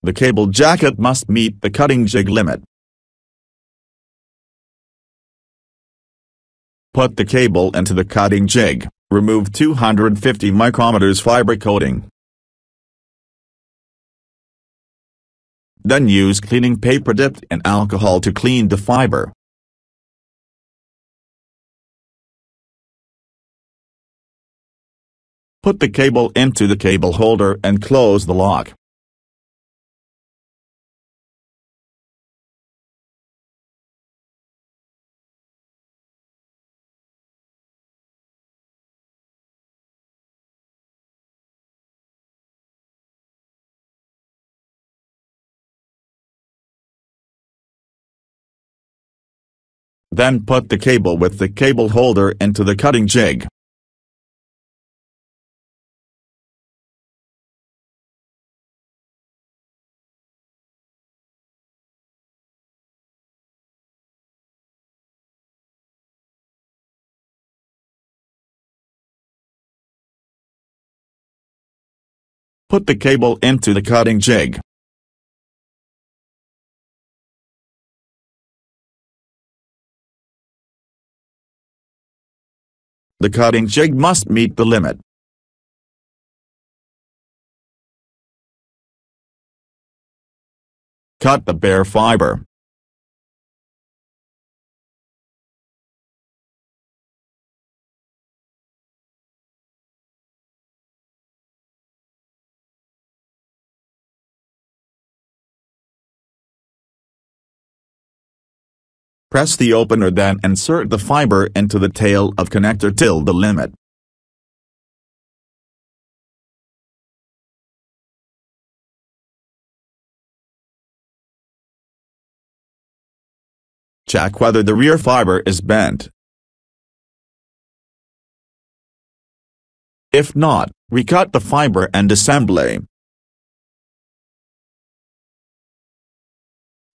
The cable jacket must meet the cutting jig limit. Put the cable into the cutting jig, remove 250 micrometers fiber coating. Then use cleaning paper dipped in alcohol to clean the fiber. Put the cable into the cable holder and close the lock. Then put the cable with the cable holder into the cutting jig. Put the cable into the cutting jig. The cutting jig must meet the limit. Cut the bare fiber. Press the opener, then insert the fiber into the tail of connector till the limit. Check whether the rear fiber is bent. If not, recut the fiber and assembly.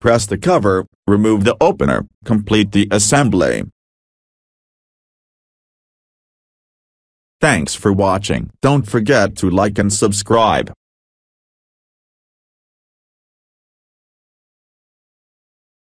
Press the cover, remove the opener, complete the assembly. Thanks for watching. Don't forget to like and subscribe.